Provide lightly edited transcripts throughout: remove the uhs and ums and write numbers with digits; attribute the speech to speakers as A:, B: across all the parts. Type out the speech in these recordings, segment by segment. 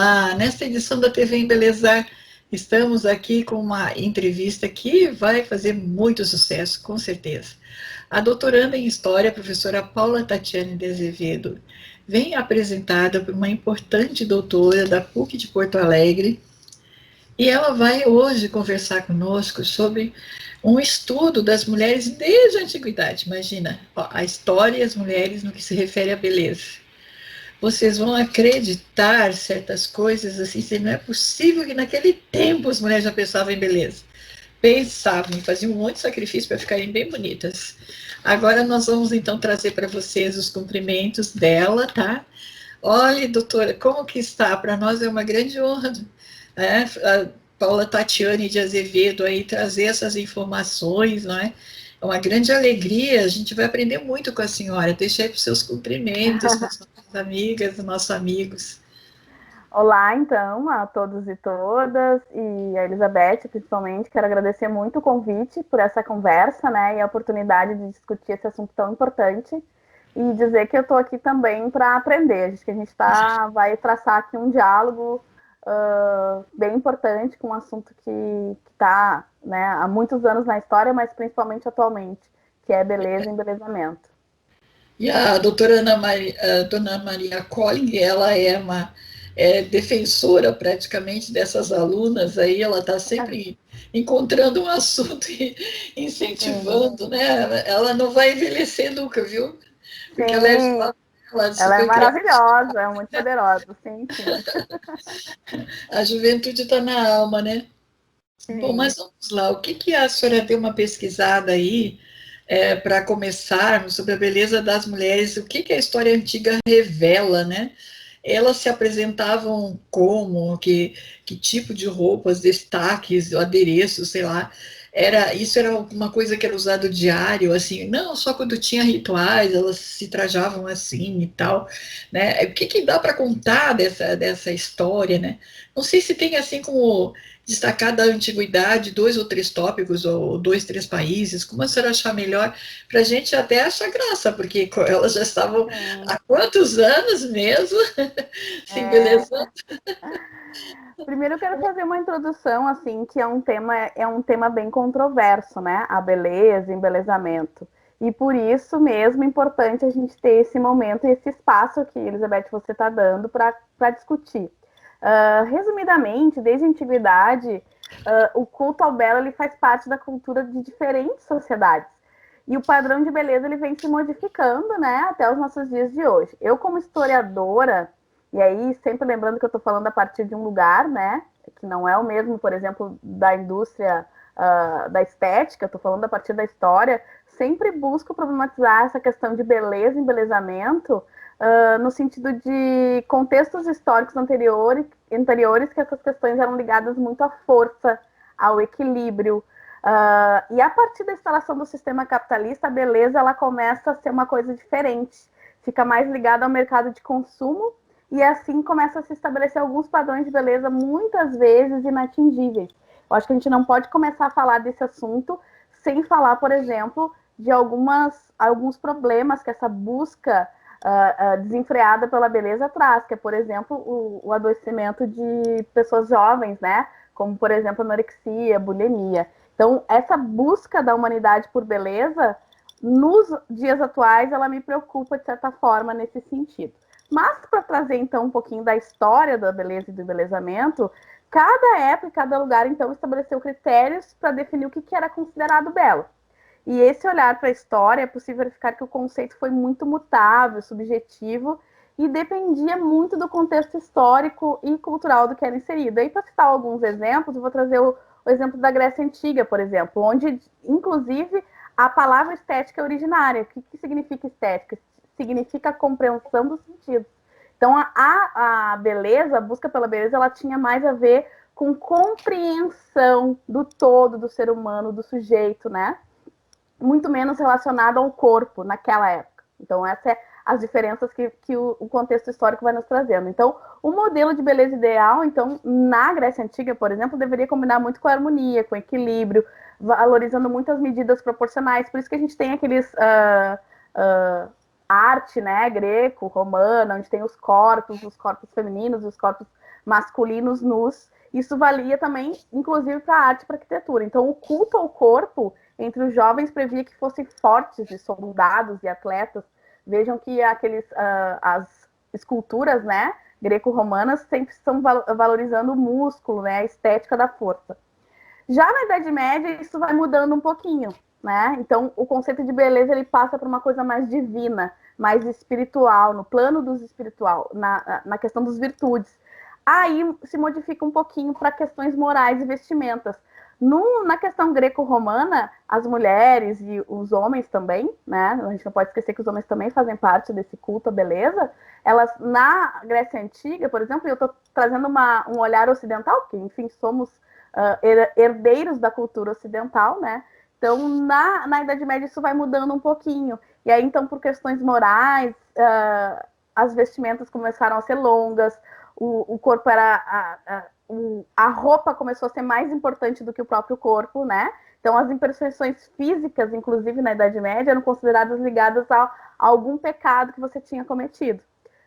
A: Olá, nesta edição da TV Embelezar, estamos aqui com uma entrevista que vai fazer muito sucesso, com certeza. A doutoranda em História, a professora Paula Tatiane de Azevedo, vem apresentada por uma importante doutora da PUC de Porto Alegre, e ela vai hoje conversar conosco sobre um estudo das mulheres desde a antiguidade. Imagina, ó, a história e as mulheres no que se refere à beleza. Vocês vão acreditar certas coisas assim, não é possível que naquele tempo as mulheres já pensavam em beleza. Pensavam, faziam um monte de sacrifício para ficarem bem bonitas. Agora nós vamos então trazer para vocês os cumprimentos dela, tá? Olha, doutora, como que está? Para nós é uma grande honra, né? A Paula Tatiane de Azevedo aí trazer essas informações, não é? É uma grande alegria, a gente vai aprender muito com a senhora. Deixa aí para os seus cumprimentos, para as nossas amigas, nossos amigos.
B: Olá, então, a todos e todas, e a Elizabeth, principalmente. Quero agradecer muito o convite por essa conversa, né, e a oportunidade de discutir esse assunto tão importante. E dizer que eu estou aqui também para aprender. Acho que a gente vai traçar aqui um diálogo bem importante com um assunto que está, né, há muitos anos na história, mas principalmente atualmente, que é beleza e embelezamento.
A: E a doutora Dona Maria Colling, ela é uma defensora praticamente dessas alunas aí, ela está sempre encontrando um assunto e
B: Sim,
A: incentivando, né? Ela não vai envelhecer nunca, viu? Porque ela é
B: sim,
A: ela é
B: ela é
A: super
B: maravilhosa, é muito poderosa, sim, sim.
A: a juventude está na alma, né? Bom,
B: Sim.
A: mas vamos lá. O que que a senhora deu uma pesquisada aí para começarmos sobre a beleza das mulheres? O que que a história antiga revela, né? Elas se apresentavam como, que tipo de roupas, destaques, adereços, sei lá. Isso era uma coisa que era usado diário, assim, não só quando tinha rituais, elas se trajavam assim e tal, né? O que que dá para contar dessa história, né? Não sei se tem assim como destacar da antiguidade dois ou três tópicos, ou dois, três países, como a senhora achar melhor, para a gente até achar graça, porque elas já estavam
B: Sim,
A: há quantos anos mesmo se
B: é.
A: embelezando?
B: Primeiro eu quero fazer uma introdução, assim, que é um tema bem controverso, né? A beleza, embelezamento. E por isso mesmo é importante a gente ter esse momento e esse espaço que, Elizabeth, você está dando para discutir. Resumidamente, desde a antiguidade, o culto ao belo ele faz parte da cultura de diferentes sociedades. E o padrão de beleza ele vem se modificando, né, até os nossos dias de hoje. Eu, como historiadora, e aí sempre lembrando que eu estou falando a partir de um lugar, né, que não é o mesmo, por exemplo, da indústria da estética, estou falando a partir da história, sempre busco problematizar essa questão de beleza e embelezamento no sentido de contextos históricos anteriores que essas questões eram ligadas muito à força, ao equilíbrio. E a partir da instalação do sistema capitalista, a beleza ela começa a ser uma coisa diferente, fica mais ligada ao mercado de consumo e assim começa a se estabelecer alguns padrões de beleza muitas vezes inatingíveis. Eu acho que a gente não pode começar a falar desse assunto sem falar, por exemplo, de alguns problemas que essa busca desenfreada pela beleza traz, que é, por exemplo, o adoecimento de pessoas jovens, né? Como, por exemplo, anorexia, bulimia. Então, essa busca da humanidade por beleza, nos dias atuais, ela me preocupa, de certa forma, nesse sentido. Mas, para trazer, então, um pouquinho da história da beleza e do embelezamento, cada época e cada lugar, então, estabeleceu critérios para definir o que era considerado belo. E esse olhar para a história é possível verificar que o conceito foi muito mutável, subjetivo e dependia muito do contexto histórico e cultural do que era inserido. Aí, para citar alguns exemplos, eu vou trazer o exemplo da Grécia Antiga, por exemplo, onde, inclusive, a palavra estética é originária. O que significa estética? Significa a compreensão dos sentidos. Então, a beleza, a busca pela beleza, ela tinha mais a ver com compreensão do todo do ser humano, do sujeito, né? Muito menos relacionado ao corpo naquela época. Então, essas é as diferenças que o contexto histórico vai nos trazendo. Então, o modelo de beleza ideal, então, na Grécia Antiga, por exemplo, deveria combinar muito com a harmonia, com o equilíbrio, valorizando muitas medidas proporcionais. Por isso que a gente tem aqueles arte, né, greco, romana, onde tem os corpos femininos, os corpos masculinos nus. Isso valia também, inclusive, para a arte e para a arquitetura. Então, o culto ao corpo entre os jovens previa que fossem fortes e soldados e atletas. Vejam que as esculturas, né, greco-romanas sempre estão valorizando o músculo, né, a estética da força. Já na Idade Média, isso vai mudando um pouquinho, né? Então, o conceito de beleza ele passa para uma coisa mais divina, mais espiritual, no plano dos espiritual, na questão das virtudes. Aí se modifica um pouquinho para questões morais e vestimentas. Na questão greco-romana, as mulheres e os homens também, né? A gente não pode esquecer que os homens também fazem parte desse culto à beleza. Elas, na Grécia Antiga, por exemplo, eu estou trazendo um olhar ocidental, porque, enfim, somos herdeiros da cultura ocidental, né? Então, na Idade Média, isso vai mudando um pouquinho. E aí, então, por questões morais, as vestimentas começaram a ser longas, o corpo era... A roupa começou a ser mais importante do que o próprio corpo, né? Então, as imperfeições físicas, inclusive na Idade Média, eram consideradas ligadas a algum pecado que você tinha cometido,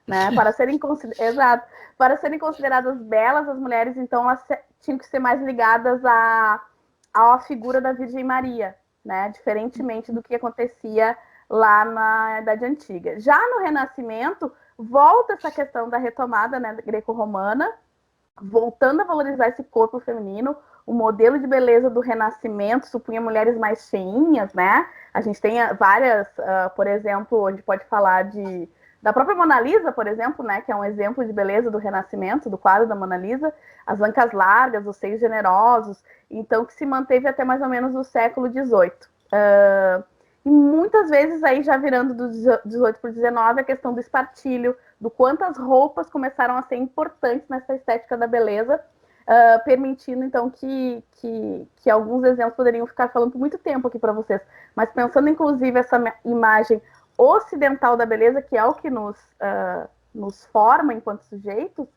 B: né? Para serem consideradas belas, as mulheres, então, elas tinham que ser mais ligadas à figura da Virgem Maria, né? Diferentemente do que acontecia lá na Idade Antiga. Já no Renascimento, volta essa questão da retomada, né, greco-romana, voltando a valorizar esse corpo feminino. O modelo de beleza do Renascimento supunha mulheres mais cheinhas, né? A gente tem várias, por exemplo, a gente pode falar da própria Mona Lisa, por exemplo, né? Que é um exemplo de beleza do Renascimento, do quadro da Mona Lisa, as ancas largas, os seios generosos, então que se manteve até mais ou menos o século XVIII. E muitas vezes aí já virando do 18 para o 19 a questão do espartilho, do quanto as roupas começaram a ser importantes nessa estética da beleza, permitindo então que alguns exemplos poderiam ficar falando por muito tempo aqui para vocês, mas pensando inclusive essa imagem ocidental da beleza, que é o que nos forma enquanto sujeitos,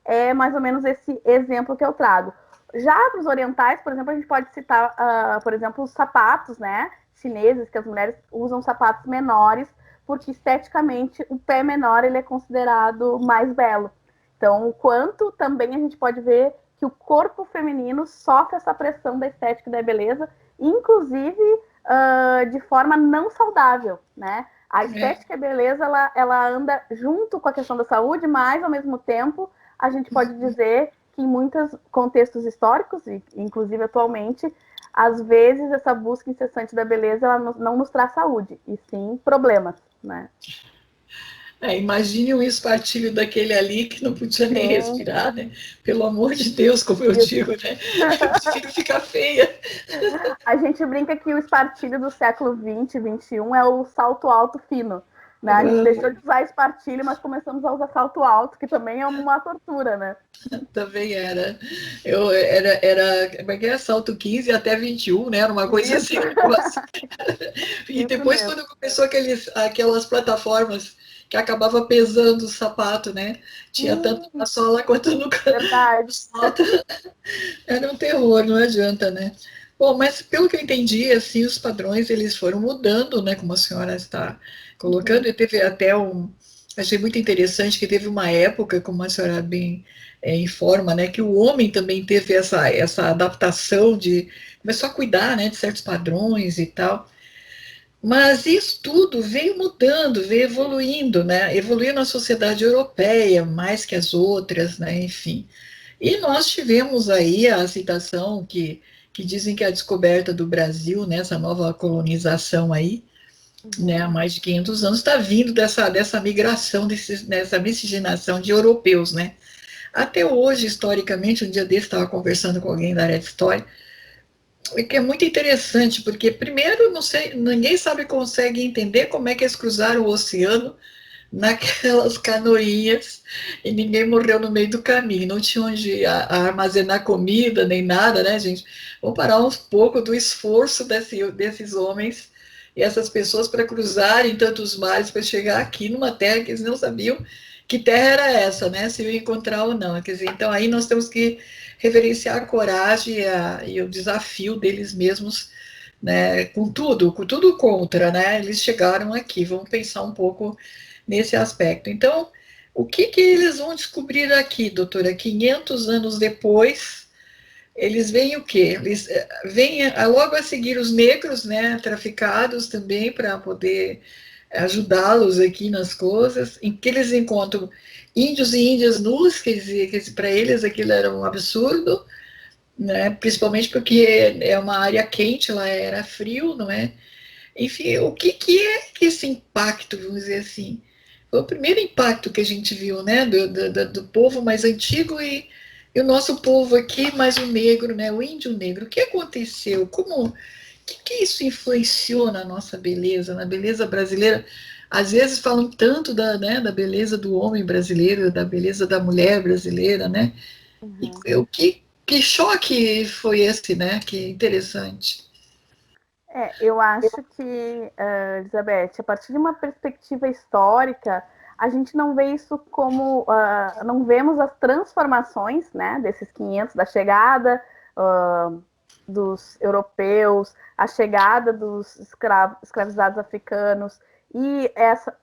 B: é mais ou menos esse exemplo que eu trago. Já para os orientais, por exemplo, a gente pode citar, por exemplo, os sapatos, né, chineses, que as mulheres usam sapatos menores, porque esteticamente o pé menor ele é considerado mais belo. Então, o quanto também a gente pode ver que o corpo feminino sofre essa pressão da estética e da beleza, inclusive de forma não saudável, né? A estética e a beleza, ela anda junto com a questão da saúde, mas, ao mesmo tempo, a gente pode dizer que em muitos contextos históricos, e inclusive atualmente, às vezes essa busca incessante da beleza ela não nos traz saúde, e sim problemas, né?
A: Imagine um espartilho daquele ali que não podia nem respirar, né? Pelo amor de Deus, como eu digo, né? Eu prefiro ficar feia.
B: A gente brinca que o espartilho do século XX, XXI é o salto alto fino. Né? A gente deixou de usar espartilho, mas começamos a usar salto alto, que também é uma tortura, né?
A: Também era. Era como é que é? Salto 15 até 21, né? Era uma coisa assim. E depois, quando começou aquelas plataformas que acabava pesando o sapato, né? Tinha tanto na sola quanto no salto. Era um terror, não adianta, né? Bom, mas pelo que eu entendi, assim, os padrões eles foram mudando, né? Como a senhora está colocando, e teve até achei muito interessante que teve uma época, como a senhora bem informa, né, que o homem também teve essa adaptação começou a cuidar, né, de certos padrões e tal. Mas isso tudo veio mudando, veio evoluindo, né? Evoluiu na sociedade europeia mais que as outras, né? Enfim. E nós tivemos aí a citação que dizem que a descoberta do Brasil, nessa nova colonização aí, né, há mais de 500 anos, está vindo dessa migração, dessa miscigenação de europeus, né? Até hoje, historicamente, um dia desse estava conversando com alguém da área de história, que é muito interessante, porque primeiro, não sei, ninguém consegue entender como é que eles cruzaram o oceano naquelas canoinhas e ninguém morreu no meio do caminho, não tinha onde armazenar comida nem nada, né, gente? Vamos parar um pouco do esforço desses homens e essas pessoas para cruzarem tantos mares para chegar aqui numa terra que eles não sabiam que terra era essa, né? Se eu encontrar ou não. Quer dizer, então aí nós temos que reverenciar a coragem e o desafio deles mesmos, né? Com tudo contra, né? Eles chegaram aqui. Vamos pensar um pouco nesse aspecto. Então, O que eles vão descobrir aqui, doutora? 500 anos depois, eles veem o quê? Eles veem logo a seguir os negros, né, traficados também, para poder ajudá-los aqui nas coisas, em que eles encontram índios e índias nus, quer dizer, que para eles aquilo era um absurdo, né, principalmente porque é uma área quente, lá era frio, não é? Enfim, o que é que esse impacto, vamos dizer assim, foi o primeiro impacto que a gente viu, né, do povo mais antigo e o nosso povo aqui, mais o negro, né, o índio negro. O que aconteceu? Que isso influenciou na nossa beleza, na beleza brasileira? Às vezes falam tanto da beleza do homem brasileiro, da beleza da mulher brasileira, né?
B: Uhum.
A: E que choque foi esse, né? Que interessante.
B: Eu acho que, Elizabeth, a partir de uma perspectiva histórica, a gente não vê isso como, não vemos as transformações, né, desses 500, da chegada dos europeus, a chegada dos escravizados africanos e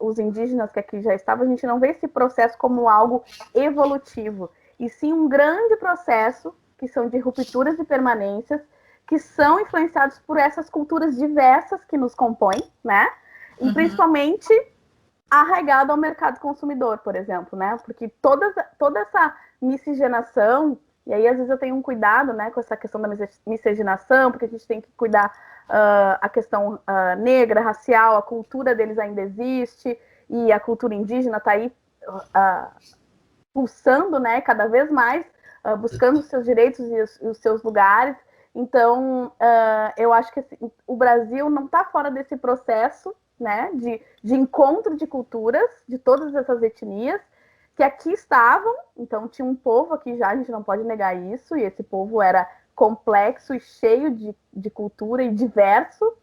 B: os indígenas que aqui já estavam, a gente não vê esse processo como algo evolutivo, e sim um grande processo que são de rupturas e permanências, que são influenciados por essas culturas diversas que nos compõem, né? E principalmente arraigado ao mercado consumidor, por exemplo, né? Porque toda essa miscigenação, e aí às vezes eu tenho um cuidado, né, com essa questão da miscigenação, porque a gente tem que cuidar a questão negra, racial, a cultura deles ainda existe, e a cultura indígena está aí pulsando, né, cada vez mais, buscando os seus direitos e os seus lugares. Então, eu acho que assim, o Brasil não está fora desse processo, né, de encontro de culturas, de todas essas etnias, que aqui estavam. Então, tinha um povo aqui já, a gente não pode negar isso, e esse povo era complexo e cheio de cultura e diverso.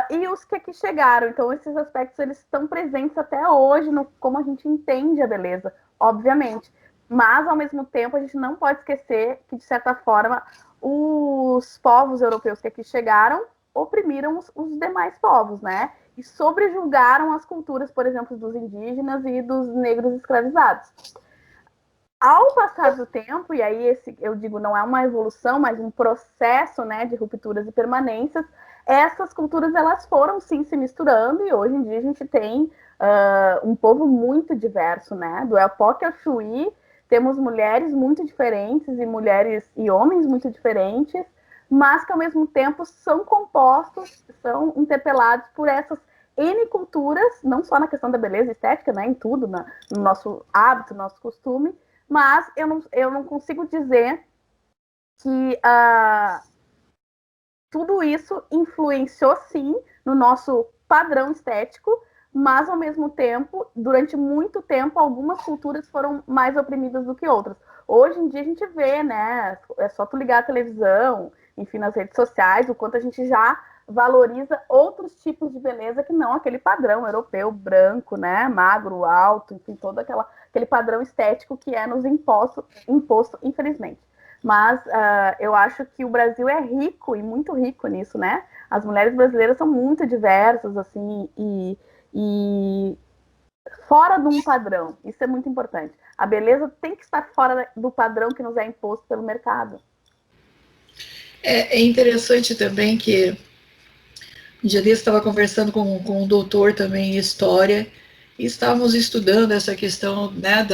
B: E os que aqui chegaram. Então, esses aspectos eles estão presentes até hoje, no como a gente entende a beleza, obviamente. Mas, ao mesmo tempo, a gente não pode esquecer que, de certa forma, os povos europeus que aqui chegaram oprimiram os demais povos, né? E sobrejulgaram as culturas, por exemplo, dos indígenas e dos negros escravizados. Ao passar do tempo, e aí eu digo, não é uma evolução, mas um processo, né, de rupturas e permanências, essas culturas elas foram sim se misturando, e hoje em dia a gente tem um povo muito diverso, né? Do Epoque ao Chuí, temos mulheres muito diferentes e mulheres e homens muito diferentes, mas que ao mesmo tempo são compostos, são interpelados por essas N culturas, não só na questão da beleza estética, né, em tudo, no nosso hábito, no nosso costume, mas eu não consigo dizer que tudo isso influenciou, sim, no nosso padrão estético, mas, ao mesmo tempo, durante muito tempo, algumas culturas foram mais oprimidas do que outras. Hoje em dia a gente vê, né, é só tu ligar a televisão, enfim, nas redes sociais, o quanto a gente já valoriza outros tipos de beleza que não aquele padrão europeu, branco, né, magro, alto, enfim, todo aquele padrão estético que é nos imposto, infelizmente. Mas eu acho que o Brasil é rico e muito rico nisso, né? As mulheres brasileiras são muito diversas, assim, e fora de um padrão. Isso é muito importante. A beleza tem que estar fora do padrão que nos é imposto pelo mercado.
A: É interessante também que um dia desse estava conversando com um doutor também em história e estávamos estudando essa questão, né,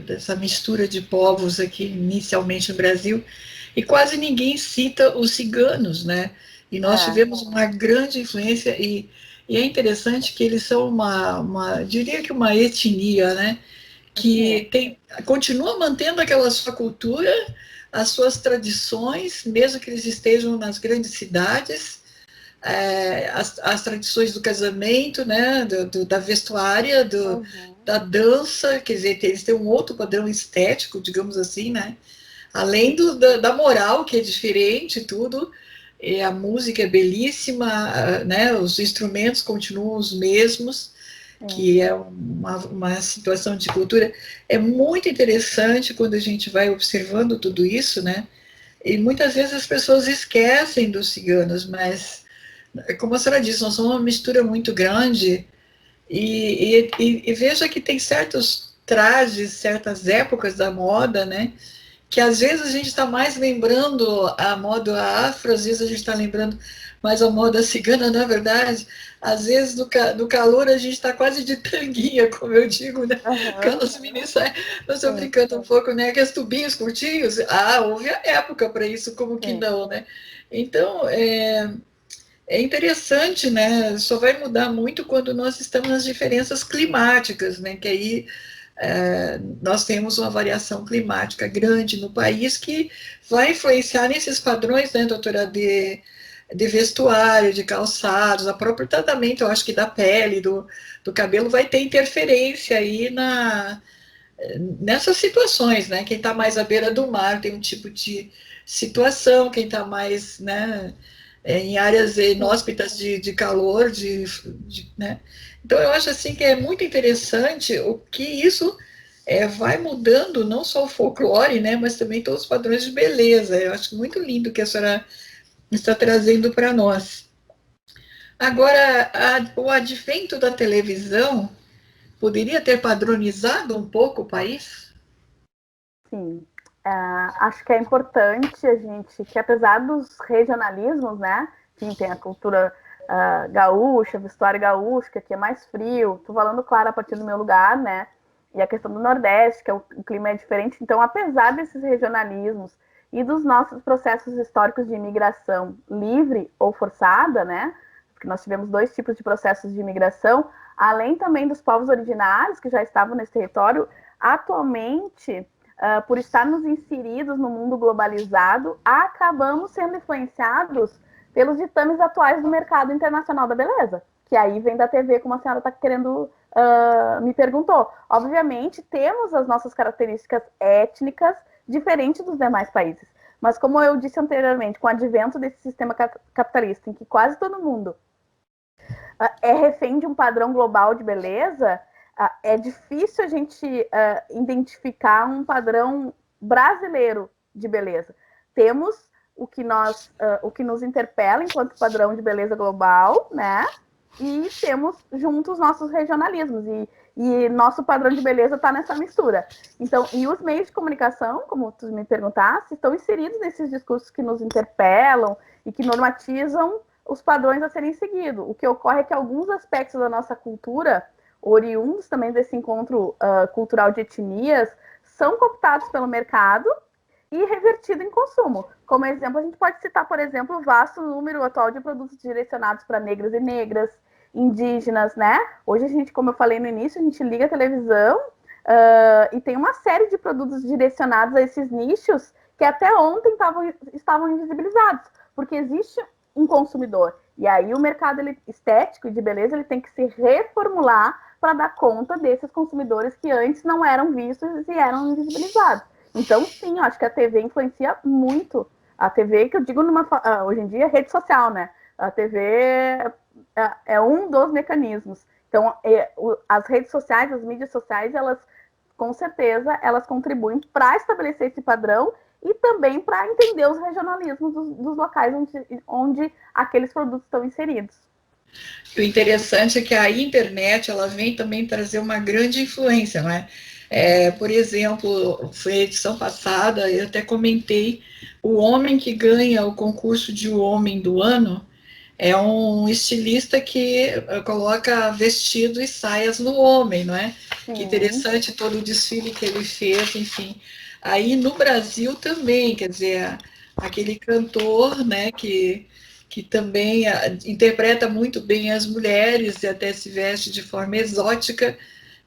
A: dessa mistura de povos aqui inicialmente no Brasil, e quase ninguém cita os ciganos, né? E nós tivemos uma grande influência e é interessante que eles são diria que uma etnia, né? Que continua mantendo aquela sua cultura, as suas tradições, mesmo que eles estejam nas grandes cidades, as tradições do casamento, né, da vestuária, da dança, quer dizer, eles têm um outro padrão estético, digamos assim, né, além da moral, que é diferente, tudo, e a música é belíssima, né, os instrumentos continuam os mesmos, que é uma situação de cultura. É muito interessante quando a gente vai observando tudo isso, né, e muitas vezes as pessoas esquecem dos ciganos, mas como a senhora disse, nós somos uma mistura muito grande e veja que tem certos trajes, certas épocas da moda, né? Que às vezes a gente está mais lembrando a moda afro, às vezes a gente está lembrando mais a moda cigana, na verdade. Às vezes no calor a gente está quase de tanguinha, como eu digo, né? Aquelas mini saias, nós estamos brincando um pouco, né? Aqueles tubinhos curtinhos. Ah, houve a época para isso, como que não, né? Então, é interessante, né? Só vai mudar muito quando nós estamos nas diferenças climáticas, né? Que aí nós temos uma variação climática grande no país que vai influenciar nesses padrões, né, doutora, de vestuário, de calçados, a próprio tratamento, eu acho que da pele, do cabelo, vai ter interferência aí nessas situações, né? Quem está mais à beira do mar tem um tipo de situação, quem está mais, né, em áreas inóspitas de calor, né? Então eu acho assim que é muito interessante o que isso vai mudando, não só o folclore, né, mas também todos os padrões de beleza. Eu acho muito lindo que a senhora está trazendo para nós. Agora, o advento da televisão poderia ter padronizado um pouco o país?
B: Sim. Acho que é importante a gente, que apesar dos regionalismos, né, que tem a cultura gaúcha, vestuário gaúcho, que aqui é mais frio, tô falando, claro, a partir do meu lugar, né, e a questão do Nordeste, que o clima é diferente, então, apesar desses regionalismos e dos nossos processos históricos de imigração livre ou forçada, né, porque nós tivemos 2 tipos de processos de imigração, além também dos povos originários que já estavam nesse território, atualmente, por estarmos inseridos no mundo globalizado, acabamos sendo influenciados pelos ditames atuais do mercado internacional da beleza, que aí vem da TV, como a senhora está querendo, me perguntou. Obviamente, temos as nossas características étnicas diferentes dos demais países, mas como eu disse anteriormente, com o advento desse sistema capitalista, em que quase todo mundo é refém de um padrão global de beleza, é difícil a gente identificar um padrão brasileiro de beleza. Temos o que nos interpela enquanto padrão de beleza global, né? E temos juntos nossos regionalismos. E nosso padrão de beleza está nessa mistura. Então, e os meios de comunicação, como tu me perguntaste, estão inseridos nesses discursos que nos interpelam e que normatizam os padrões a serem seguidos. O que ocorre é que alguns aspectos da nossa cultura, oriundos também desse encontro cultural de etnias, são cooptados pelo mercado e revertido em consumo. Como exemplo, a gente pode citar, por exemplo, o vasto número atual de produtos direcionados para negros e negras, indígenas, né? Hoje a gente, como eu falei no início, a gente liga a televisão e tem uma série de produtos direcionados a esses nichos que até ontem estavam invisibilizados, porque existe um consumidor. E aí o mercado estético e de beleza ele tem que se reformular para dar conta desses consumidores que antes não eram vistos e eram invisibilizados. Então, sim, eu acho que a TV influencia muito. A TV, que eu digo hoje em dia, é rede social, né? A TV é um dos mecanismos. Então, as redes sociais, as mídias sociais, elas, com certeza, elas contribuem para estabelecer esse padrão e também para entender os regionalismos dos locais onde aqueles produtos estão inseridos.
A: O interessante é que a internet ela vem também trazer uma grande influência, né? Por exemplo, foi a edição passada, eu até comentei, o homem que ganha o concurso de Homem do Ano é um estilista que coloca vestido e saias no homem, não é? Sim. Que interessante todo o desfile que ele fez, enfim. Aí no Brasil também, quer dizer, aquele cantor, né, que também interpreta muito bem as mulheres e até se veste de forma exótica,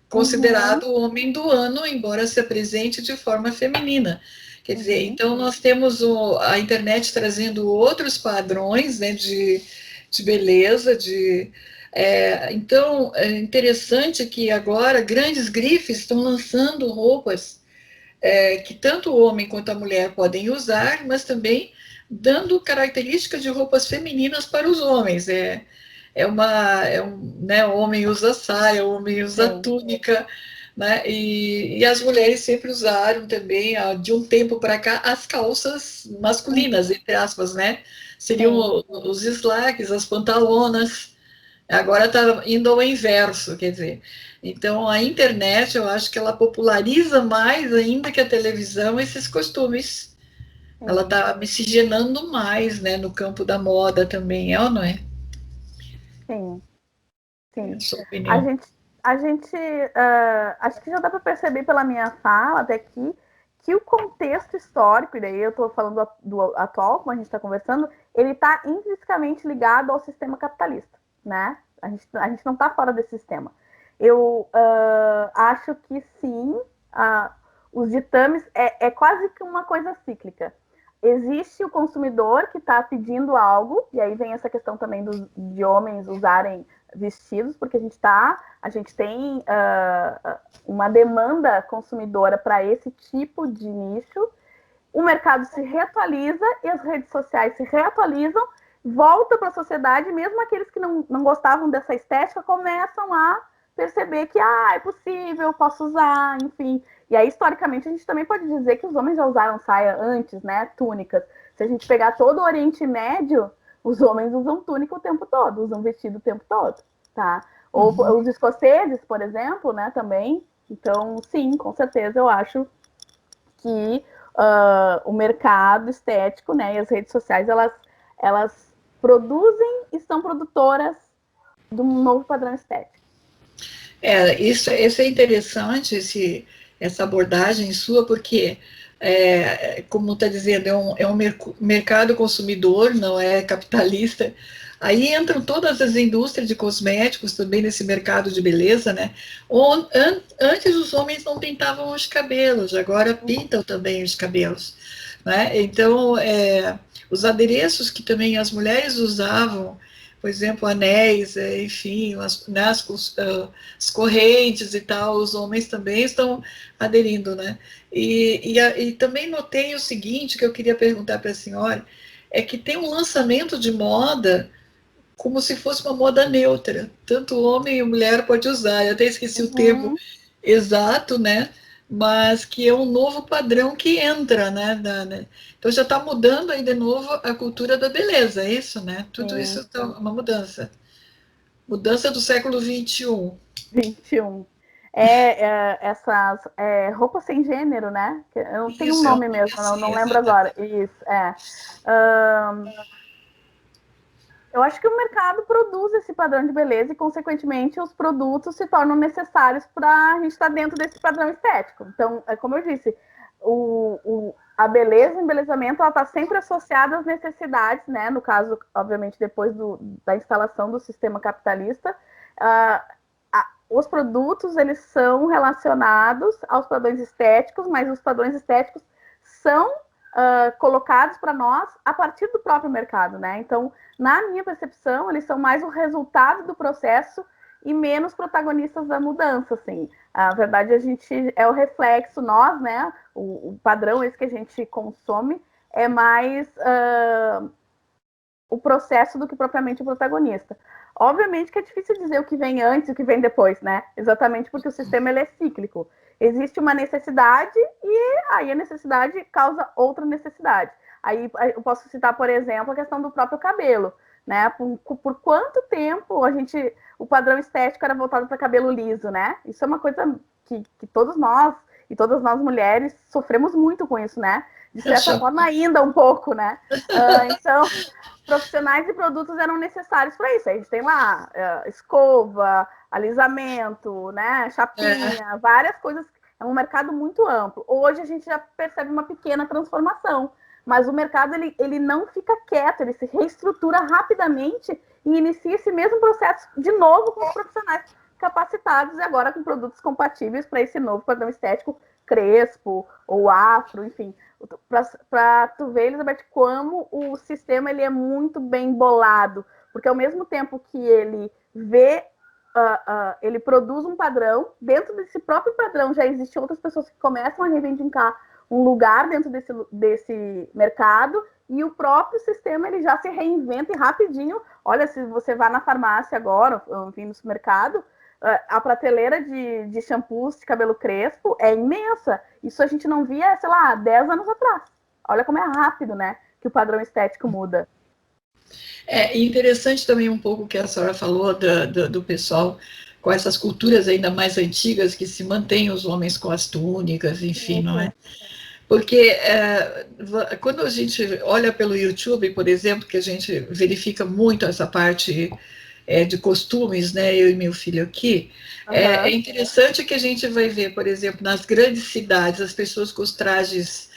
A: considerado o homem do ano, embora se apresente de forma feminina. Quer dizer, então nós temos a internet trazendo outros padrões, né, de beleza, então é interessante que agora grandes grifes estão lançando roupas que tanto o homem quanto a mulher podem usar, mas também dando características de roupas femininas para os homens. Né, o homem usa saia, o homem usa túnica, né, e as mulheres sempre usaram também, de um tempo para cá, as calças masculinas, entre aspas, né? Seriam os slacks, as pantalonas, Agora está indo ao inverso, quer dizer. Então, a internet, eu acho que ela populariza mais ainda que a televisão esses costumes. Ela
B: Sim,
A: está miscigenando mais, né, no campo da moda também, é ou não é?
B: sim,
A: É a
B: sim.
A: sua
B: A
A: opinião.
B: gente, acho que já dá para perceber pela minha fala até aqui que o contexto histórico, e daí eu estou falando do atual, como a gente está conversando, ele está intrinsecamente ligado ao sistema capitalista, né? A gente não está fora desse sistema. Eu acho que sim, os ditames é quase que uma coisa cíclica. Existe o consumidor que está pedindo algo, e aí vem essa questão também de homens usarem vestidos, porque a gente tem uma demanda consumidora para esse tipo de nicho. O mercado se reatualiza e as redes sociais se reatualizam, volta para a sociedade, mesmo aqueles que não gostavam dessa estética começam a perceber que é possível, posso usar, enfim. E aí, historicamente, a gente também pode dizer que os homens já usaram saia antes, né? Túnicas. Se a gente pegar todo o Oriente Médio, os homens usam túnica o tempo todo, usam vestido o tempo todo, tá? Ou
A: Uhum.
B: os escoceses, por exemplo, né, também. Então, sim, com certeza eu acho que o mercado estético, né, e as redes sociais, elas produzem e são produtoras de um novo padrão estético.
A: Isso é interessante, essa abordagem sua, porque, como está dizendo, é um mercado consumidor, não é capitalista. Aí entram todas as indústrias de cosméticos também nesse mercado de beleza, né? Antes os homens não pintavam os cabelos, agora pintam também os cabelos, né? Então, os adereços que também as mulheres usavam, por exemplo, anéis, enfim, as correntes e tal, os homens também estão aderindo, né? E também notei o seguinte, que eu queria perguntar para a senhora, é que tem um lançamento de moda como se fosse uma moda neutra, tanto homem e mulher pode usar, eu até esqueci o termo
B: Uhum.
A: exato, né? Mas que é um novo padrão que entra, né? Então já está mudando aí de novo a cultura da beleza, é isso, né? Tudo isso
B: Sim,
A: está uma mudança. Mudança do século XXI.
B: 21. Essas roupas sem gênero, né? Eu não tenho um
A: Isso, é um
B: nome
A: nome
B: mesmo,
A: assim,
B: não lembro agora.
A: exatamente.
B: Isso, eu acho que o mercado produz esse padrão de beleza e, consequentemente, os produtos se tornam necessários para a gente estar dentro desse padrão estético. Então, como eu disse, a beleza, o embelezamento, ela está sempre associada às necessidades, né? No caso, obviamente, depois da instalação do sistema capitalista, os produtos eles são relacionados aos padrões estéticos, mas os padrões estéticos são colocados para nós a partir do próprio mercado, né? Então, na minha percepção, eles são mais o resultado do processo e menos protagonistas da mudança, assim. A verdade, a gente é o reflexo, nós, né? O padrão esse que a gente consome é mais o processo do que propriamente o protagonista. Obviamente que é difícil dizer o que vem antes e o que vem depois, né? Exatamente porque o sistema ele é cíclico. Existe uma necessidade e aí a necessidade causa outra necessidade. Aí eu posso citar, por exemplo, a questão do próprio cabelo, né? Por quanto tempo o padrão estético era voltado para cabelo liso, né? Isso é uma coisa que todos nós e todas nós mulheres sofremos muito com isso, né? De certa forma ainda um pouco, né? Então profissionais e produtos eram necessários para isso. A gente tem lá escova, alisamento, né, chapinha, várias coisas. É um mercado muito amplo. Hoje a gente já percebe uma pequena transformação, mas o mercado ele não fica quieto, ele se reestrutura rapidamente e inicia esse mesmo processo de novo com os profissionais capacitados e agora com produtos compatíveis para esse novo padrão estético crespo ou afro, enfim, para tu ver, Elizabeth, como o sistema ele é muito bem bolado, porque ao mesmo tempo que ele vê, ele produz um padrão, dentro desse próprio padrão já existem outras pessoas que começam a reivindicar um lugar dentro desse mercado, e o próprio sistema ele já se reinventa e rapidinho. Olha, se você vai na farmácia agora, enfim, no supermercado, a prateleira de shampoos de cabelo crespo é imensa. Isso a gente não via, sei lá, 10 anos atrás. Olha como é rápido, né? Que o padrão estético muda.
A: É interessante também um pouco o que a senhora falou do pessoal com essas culturas ainda mais antigas que se mantêm os homens com as túnicas, enfim,
B: Sim,
A: não é?
B: sim.
A: Porque quando a gente olha pelo YouTube, por exemplo, que a gente verifica muito essa parte de costumes, né? Eu e meu filho aqui, é
B: Aham.
A: interessante que a gente vai ver, por exemplo, nas grandes cidades, as pessoas com os trajes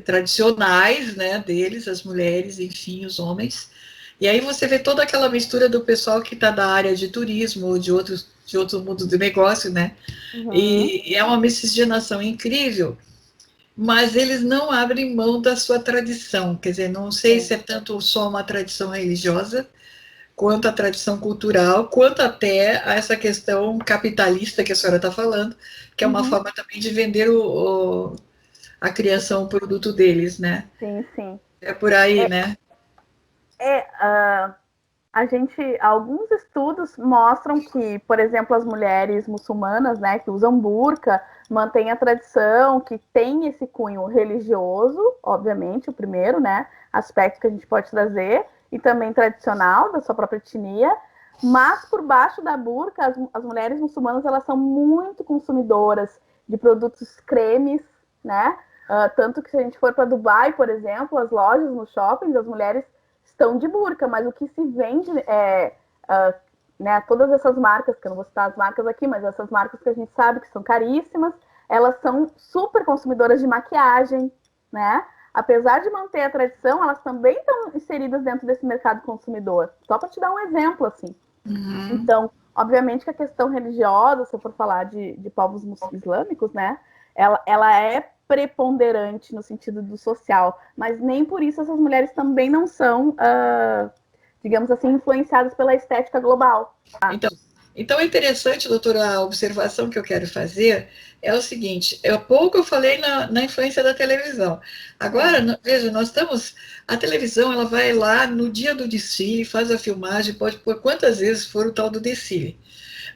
A: tradicionais, né? Deles, as mulheres, enfim, os homens. E aí você vê toda aquela mistura do pessoal que está da área de turismo, de outros mundos do negócio, né?
B: Uhum.
A: E é uma miscigenação incrível, mas eles não abrem mão da sua tradição. Quer dizer, não sei se
B: Sim.
A: é tanto só uma tradição religiosa, quanto a tradição cultural, quanto até a essa questão capitalista que a senhora está falando, que é uma
B: Uhum.
A: forma também de vender a criação, o produto deles, né?
B: Sim, sim.
A: É por aí, né?
B: É, alguns estudos mostram que, por exemplo, as mulheres muçulmanas, né, que usam burca, mantêm a tradição, que tem esse cunho religioso, obviamente, o primeiro, né, aspecto que a gente pode trazer, e também tradicional da sua própria etnia, mas por baixo da burca, as mulheres muçulmanas, elas são muito consumidoras de produtos cremes, né, tanto que se a gente for para Dubai, por exemplo, as lojas nos shoppings, as mulheres estão de burca, mas o que se vende né, todas essas marcas, que eu não vou citar as marcas aqui, mas essas marcas que a gente sabe que são caríssimas, elas são super consumidoras de maquiagem, né? Apesar de manter a tradição, elas também estão inseridas dentro desse mercado consumidor. Só para te dar um exemplo, assim.
A: Uhum.
B: Então, obviamente que a questão religiosa, se eu for falar de povos islâmicos, né, ela é preponderante no sentido do social, mas nem por isso essas mulheres também não são, digamos assim, influenciadas pela estética global.
A: Então, então é interessante, doutora, a observação que eu quero fazer é o seguinte: há pouco eu falei na influência da televisão.
B: Sim.
A: Agora, veja, nós estamos. A televisão ela vai lá no dia do desfile, faz a filmagem, pode pôr quantas vezes for o tal do desfile.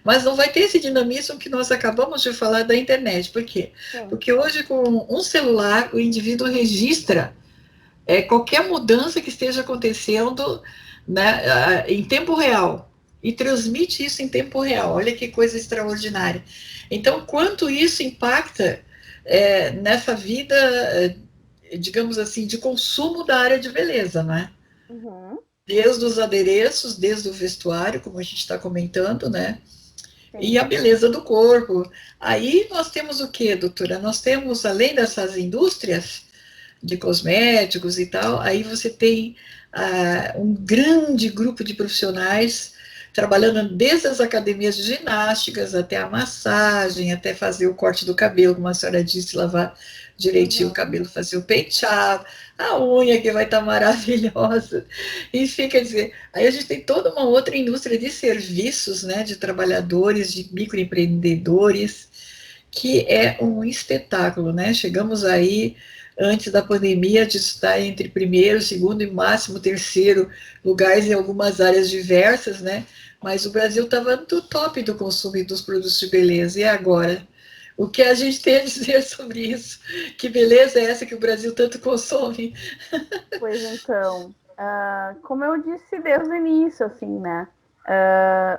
A: Mas não vai ter esse dinamismo que nós acabamos de falar da internet. Por quê?
B: Sim.
A: Porque hoje, com um celular, o indivíduo registra qualquer mudança que esteja acontecendo, né, em tempo real e transmite isso em tempo real. Olha que coisa extraordinária. Então, quanto isso impacta nessa vida, digamos assim, de consumo da área de beleza, né?
B: Uhum.
A: Desde os adereços, desde o vestuário, como a gente está comentando, né? E
B: Sim.
A: a beleza do corpo. Aí nós temos o que, doutora? Nós temos, além dessas indústrias, de cosméticos e tal, aí você tem um grande grupo de profissionais trabalhando desde as academias de ginásticas até a massagem, até fazer o corte do cabelo, como a senhora disse, lavar direitinho o
B: Uhum.
A: cabelo, fazer o penteado, a unha que vai estar maravilhosa. Enfim, quer dizer, aí a gente tem toda uma outra indústria de serviços, né, de trabalhadores, de microempreendedores, que é um espetáculo, né? Chegamos aí antes da pandemia de estar entre primeiro, segundo e máximo terceiro lugares em algumas áreas diversas, né? Mas o Brasil estava no top do consumo dos produtos de beleza. E agora? O que a gente tem a dizer sobre isso? Que beleza é essa que o Brasil tanto consome?
B: Pois então, como eu disse desde o início, assim, né?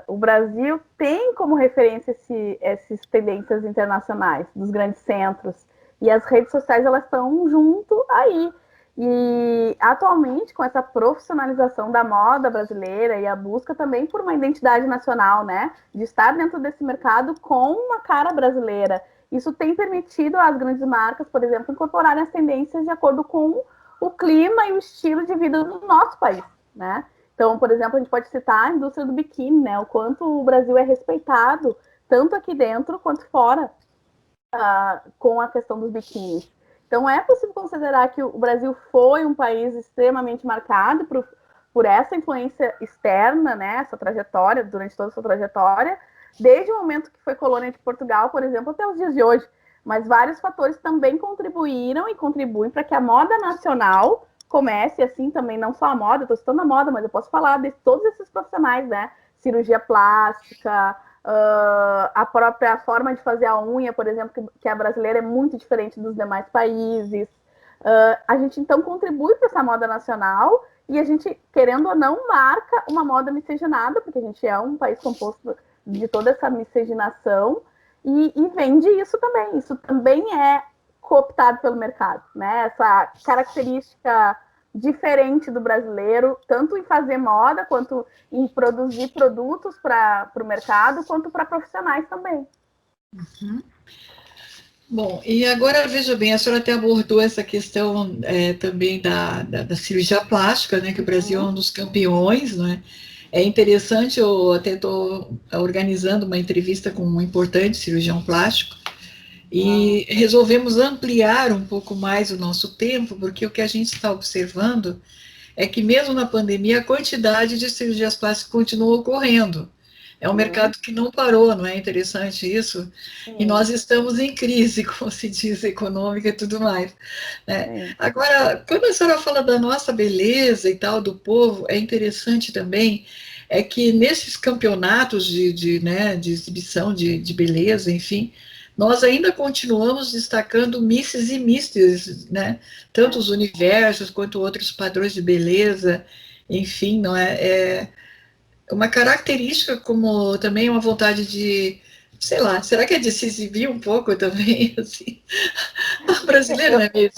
B: O Brasil tem como referência essas tendências internacionais dos grandes centros e as redes sociais elas estão junto aí. E atualmente com essa profissionalização da moda brasileira e a busca também por uma identidade nacional, né, de estar dentro desse mercado com uma cara brasileira, isso tem permitido às grandes marcas, por exemplo, incorporarem as tendências de acordo com o clima e o estilo de vida do nosso país, né? Então, por exemplo, a gente pode citar a indústria do biquíni, né? O quanto o Brasil é respeitado, tanto aqui dentro quanto fora, com a questão dos biquínis. Então, é possível considerar que o Brasil foi um país extremamente marcado por essa influência externa, né? Essa trajetória, durante toda a sua trajetória, desde o momento que foi colônia de Portugal, por exemplo, até os dias de hoje. Mas vários fatores também contribuíram e contribuem para que a moda nacional comece assim também, não só a moda, estou citando a moda, mas eu posso falar de todos esses profissionais, né? Cirurgia plástica, a própria forma de fazer a unha, por exemplo, que a brasileira é muito diferente dos demais países. A gente então contribui para essa moda nacional e a gente, querendo ou não, marca uma moda miscigenada, porque a gente é um país composto de toda essa miscigenação, e vende isso também. Isso também é cooptado pelo mercado, né? Essa característica diferente do brasileiro, tanto em fazer moda, quanto em produzir produtos para o mercado, quanto para profissionais também.
A: Uhum. Bom, e agora veja bem, a senhora até abordou essa questão também da cirurgia plástica, né, que o Brasil é um dos campeões, né? É interessante, eu até estou organizando uma entrevista com um importante cirurgião plástico e resolvemos ampliar um pouco mais o nosso tempo, porque o que a gente está observando é que mesmo na pandemia a quantidade de cirurgias plásticas continua ocorrendo. É um mercado que não parou, não é interessante isso? E nós estamos em crise, como se diz, econômica e tudo mais. Né? Agora, quando a senhora fala da nossa beleza e tal, do povo, é interessante também, é que nesses campeonatos né, de exibição de beleza, enfim, nós ainda continuamos destacando misses e misters, né? Tanto os universos quanto outros padrões de beleza, enfim, não é uma característica como também uma vontade de, sei lá, será que é de se exibir um pouco também, assim? O brasileiro não é meio,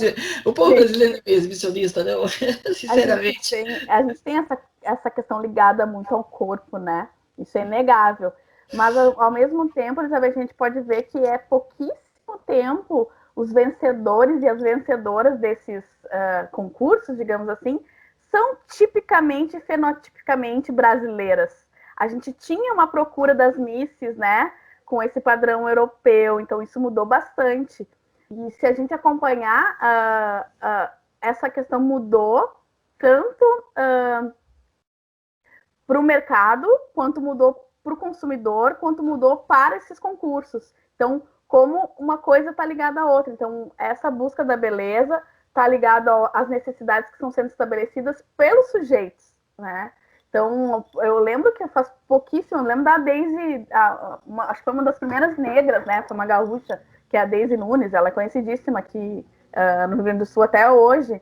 A: o povo brasileiro é meio exibicionista, não? Sinceramente.
B: A gente tem essa questão ligada muito ao corpo, né? Isso é inegável. Mas, ao mesmo tempo, Elizabeth, a gente pode ver que é pouquíssimo tempo os vencedores e as vencedoras desses concursos, digamos assim, são tipicamente, fenotipicamente brasileiras. A gente tinha uma procura das misses, né? Com esse padrão europeu, então isso mudou bastante. E se a gente acompanhar, essa questão mudou tanto para o mercado, quanto mudou para o consumidor, quanto mudou para esses concursos. Então, como uma coisa está ligada à outra. Então, essa busca da beleza está ligada às necessidades que estão sendo estabelecidas pelos sujeitos, né? Então, eu lembro que faz pouquíssimo, eu lembro da Daisy, acho que foi uma das primeiras negras, né? Foi uma gaúcha, que é a Daisy Nunes, ela é conhecidíssima aqui no Rio Grande do Sul até hoje.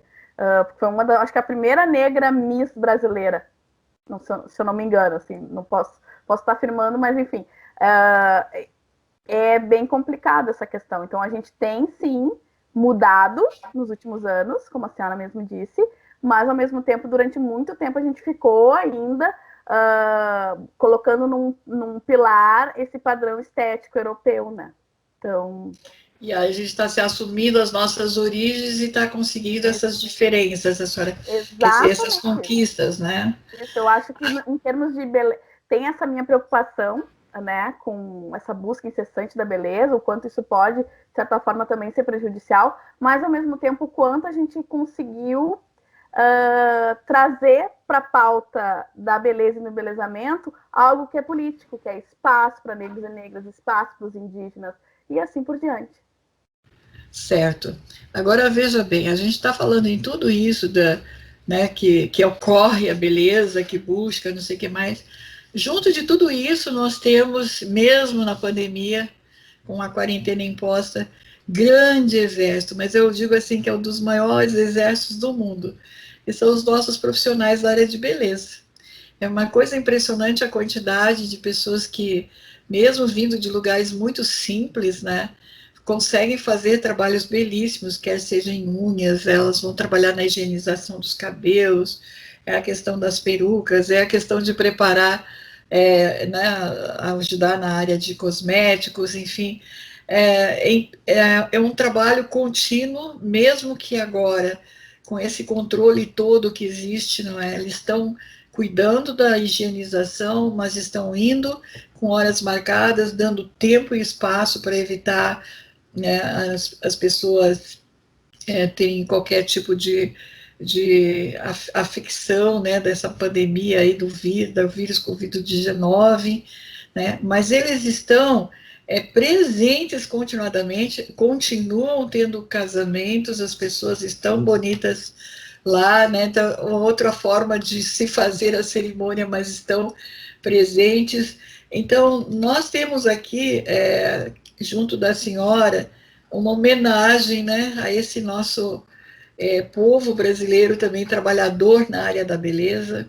B: Foi acho que a primeira negra Miss brasileira, não, se eu não me engano, assim, não posso estar afirmando, mas enfim, é bem complicada essa questão. Então, a gente tem, sim, mudado nos últimos anos, como a senhora mesmo disse, mas, ao mesmo tempo, durante muito tempo, a gente ficou ainda colocando num pilar esse padrão estético europeu, né? Então...
A: E aí a gente está se assumindo as nossas origens e está conseguindo essas diferenças, essas conquistas, né?
B: Isso, eu acho que em termos de beleza, tem essa minha preocupação, né, com essa busca incessante da beleza, o quanto isso pode, de certa forma, também ser prejudicial, mas, ao mesmo tempo, o quanto a gente conseguiu trazer para a pauta da beleza e do embelezamento algo que é político, que é espaço para negros e negras, espaço para os indígenas, e assim por diante.
A: Certo. Agora, veja bem, a gente está falando em tudo isso né, que ocorre a beleza, que busca, não sei o que mais. Junto de tudo isso, nós temos, mesmo na pandemia, com a quarentena imposta, grande exército, mas eu digo assim que é um dos maiores exércitos do mundo, que são os nossos profissionais da área de beleza. É uma coisa impressionante a quantidade de pessoas que, mesmo vindo de lugares muito simples, né, conseguem fazer trabalhos belíssimos, quer seja em unhas, elas vão trabalhar na higienização dos cabelos, é a questão das perucas, é a questão de preparar, né, ajudar na área de cosméticos, enfim, é um trabalho contínuo, mesmo que agora, com esse controle todo que existe, não é? Eles estão cuidando da higienização, mas estão indo com horas marcadas, dando tempo e espaço para evitar, né, as pessoas terem qualquer tipo de afecção, né, dessa pandemia aí do vírus Covid-19, né, mas eles estão presentes continuadamente, continuam tendo casamentos, as pessoas estão bonitas lá, né, então, outra forma de se fazer a cerimônia, mas estão presentes. Então, nós temos aqui, junto da senhora, uma homenagem, né, a esse nosso povo brasileiro também trabalhador na área da beleza,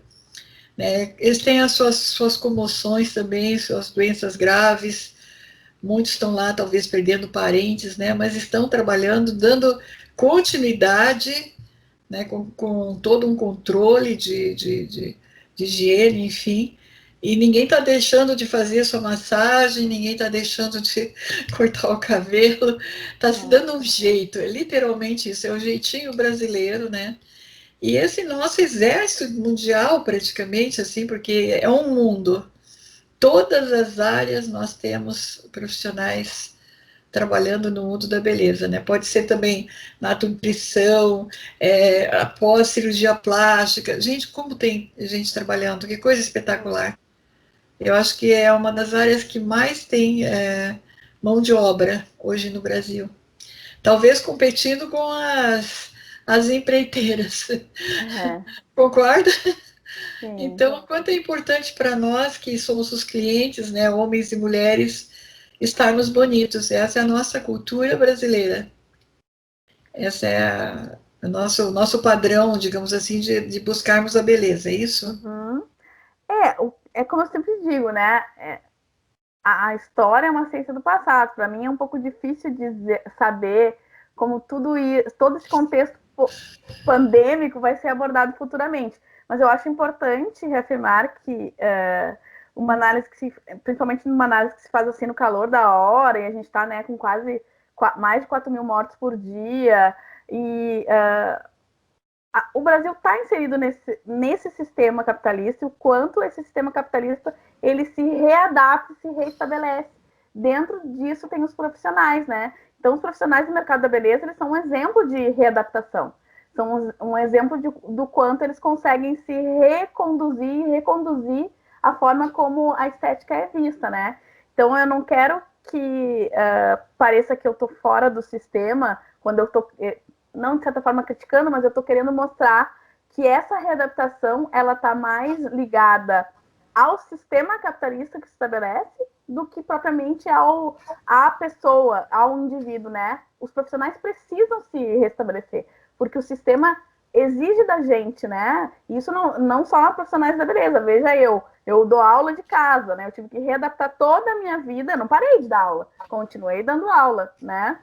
A: né? Eles têm as suas comoções também, suas doenças graves, muitos estão lá talvez perdendo parentes, né? Mas estão trabalhando, dando continuidade, né? Com todo um controle de higiene, enfim. E ninguém está deixando de fazer sua massagem, ninguém está deixando de cortar o cabelo, está se dando um jeito, é literalmente isso, é o jeitinho brasileiro, né? E esse nosso exército mundial, praticamente, assim, porque é um mundo, todas as áreas nós temos profissionais trabalhando no mundo da beleza, né? Pode ser também na nutrição, após cirurgia plástica. Gente, como tem gente trabalhando, que coisa espetacular. Eu acho que é uma das áreas que mais tem mão de obra hoje no Brasil. Talvez competindo com as empreiteiras.
B: Uhum.
A: Concorda?
B: Sim.
A: Então, quanto é importante para nós que somos os clientes, né, homens e mulheres, estarmos bonitos. Essa é a nossa cultura brasileira. Essa é o nosso padrão, digamos assim, de buscarmos a beleza, é isso?
B: Uhum. É como eu sempre digo, né? A história é uma ciência do passado. Para mim é um pouco difícil saber como todo esse contexto pandêmico vai ser abordado futuramente. Mas eu acho importante reafirmar que uma análise que principalmente numa análise que se faz assim no calor da hora, e a gente está, né, com quase mais de 4 mil mortos por dia, e o Brasil está inserido nesse sistema capitalista, e o quanto esse sistema capitalista ele se readapta, se reestabelece. Dentro disso tem os profissionais, né? Então, os profissionais do mercado da beleza, eles são um exemplo de readaptação. São um exemplo do quanto eles conseguem se reconduzir a forma como a estética é vista, né? Então, eu não quero que pareça que eu estou fora do sistema quando eu estou não de certa forma criticando, mas eu estou querendo mostrar que essa readaptação ela está mais ligada ao sistema capitalista que se estabelece do que propriamente à pessoa, ao indivíduo, né? Os profissionais precisam se restabelecer, porque o sistema exige da gente, né? Isso não só profissionais da beleza. Veja eu dou aula de casa, né? Eu tive que readaptar toda a minha vida, não parei de dar aula, continuei dando aula, né?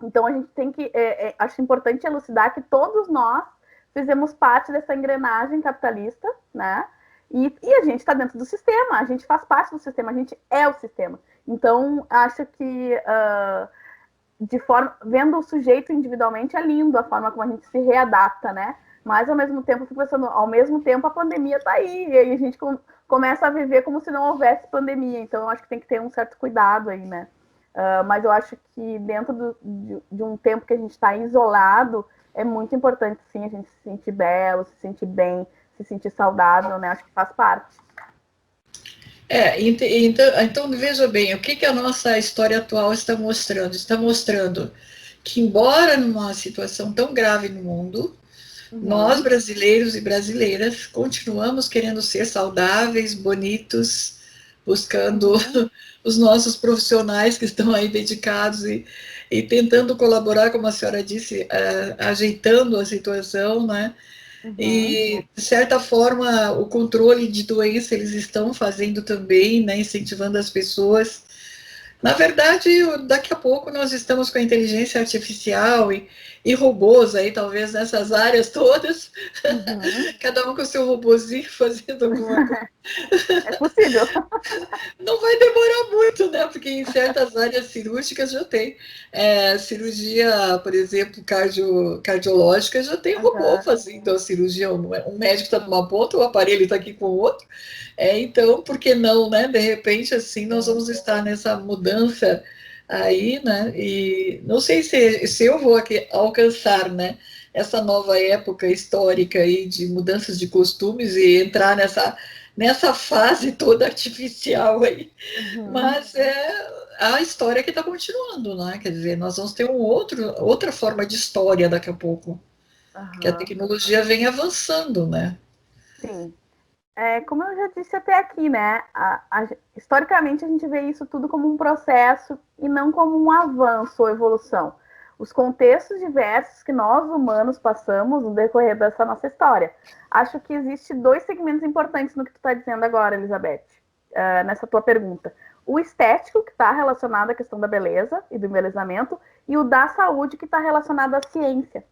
B: Então a gente tem que, acho importante elucidar que todos nós fizemos parte dessa engrenagem capitalista, né? E a gente está dentro do sistema, a gente faz parte do sistema, a gente é o sistema. Então acho que vendo o sujeito individualmente é lindo a forma como a gente se readapta, né? Mas ao mesmo tempo, fico pensando, ao mesmo tempo a pandemia está aí, e aí a gente começa a viver como se não houvesse pandemia. Então eu acho que tem que ter um certo cuidado aí, né? Mas eu acho que dentro de um tempo que a gente está isolado, é muito importante, sim, a gente se sentir belo, se sentir bem, se sentir saudável, né? Acho que faz parte.
A: Então, veja bem, o que a nossa história atual está mostrando? Está mostrando que, embora numa situação tão grave no mundo, nós,
B: Uhum.
A: brasileiros e brasileiras, continuamos querendo ser saudáveis, bonitos, buscando
B: Uhum.
A: os nossos profissionais que estão aí dedicados e tentando colaborar, como a senhora disse, ajeitando a situação, né?
B: Uhum.
A: E, de certa forma, o controle de doença eles estão fazendo também, né? Incentivando as pessoas. Na verdade, daqui a pouco nós estamos com a inteligência artificial e robôs aí, talvez nessas áreas todas,
B: Uhum.
A: cada um com o seu robozinho fazendo alguma coisa.
B: É possível.
A: Não vai demorar muito, né? Porque em certas áreas cirúrgicas já tem. Cirurgia, por exemplo, cardiológica, já tem robô
B: Uhum.
A: fazendo a cirurgia. Um médico está numa ponta, o aparelho está aqui com o outro. Então, por que não, né? De repente, assim, nós vamos estar nessa mudança aí, né? E não sei se eu vou aqui alcançar, né? Essa nova época histórica aí de mudanças de costumes e entrar nessa fase toda artificial aí.
B: Uhum.
A: Mas é a história que está continuando, né? Quer dizer, nós vamos ter outra forma de história daqui a pouco, que a
B: Uhum.
A: tecnologia vem avançando, né?
B: Sim. Como eu já disse até aqui, né? Historicamente a gente vê isso tudo como um processo e não como um avanço ou evolução. os contextos diversos que nós humanos passamos no decorrer dessa nossa história. Acho que existe 2 segmentos importantes no que tu está dizendo agora, Elizabeth, nessa tua pergunta. O estético, que está relacionado à questão da beleza e do embelezamento, e o da saúde, que está relacionado à ciência.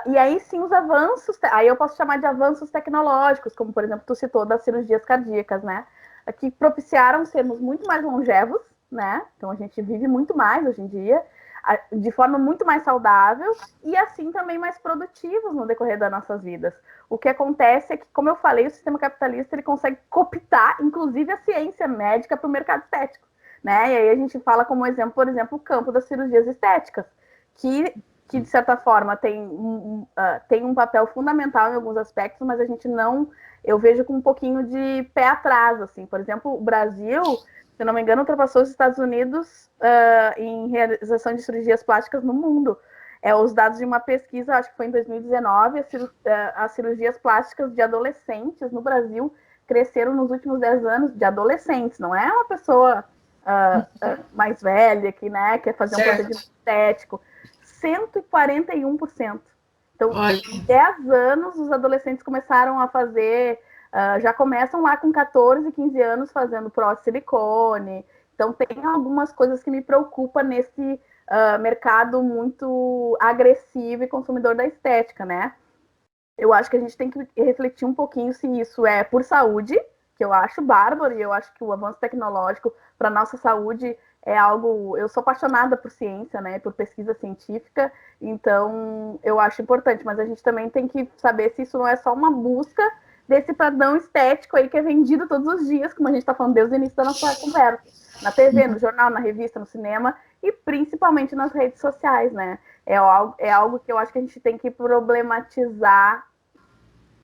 B: E aí sim os avanços, aí eu posso chamar de avanços tecnológicos, como por exemplo tu citou das cirurgias cardíacas, né? Que propiciaram sermos muito mais longevos, né? Então a gente vive muito mais hoje em dia, de forma muito mais saudável e assim também mais produtivos no decorrer das nossas vidas. O que acontece é que, como eu falei, o sistema capitalista ele consegue cooptar, inclusive, a ciência médica para o mercado estético, né? E aí a gente fala como exemplo, por exemplo, o campo das cirurgias estéticas, que de certa forma tem um papel fundamental em alguns aspectos, mas a gente não, eu vejo com um pouquinho de pé atrás, assim. Por exemplo, o Brasil, se não me engano, ultrapassou os Estados Unidos em realização de cirurgias plásticas no mundo. Os dados de uma pesquisa, acho que foi em 2019, as cirurgias plásticas de adolescentes no Brasil cresceram nos últimos 10 anos, de adolescentes, não é uma pessoa mais velha que, né, quer fazer um procedimento estético. 141%. Então, em 10 anos, os adolescentes começaram a fazer, já começam lá com 14, 15 anos fazendo prótese silicone. Então, tem algumas coisas que me preocupam nesse mercado muito agressivo e consumidor da estética, né? Eu acho que a gente tem que refletir um pouquinho se isso é por saúde, que eu acho bárbaro, e eu acho que o avanço tecnológico para a nossa saúde é algo... Eu sou apaixonada por ciência, né, por pesquisa científica, então eu acho importante, mas a gente também tem que saber se isso não é só uma busca desse padrão estético aí que é vendido todos os dias, como a gente está falando desde o início da nossa conversa, na TV, no jornal, na revista, no cinema e principalmente nas redes sociais, né? É algo que eu acho que a gente tem que problematizar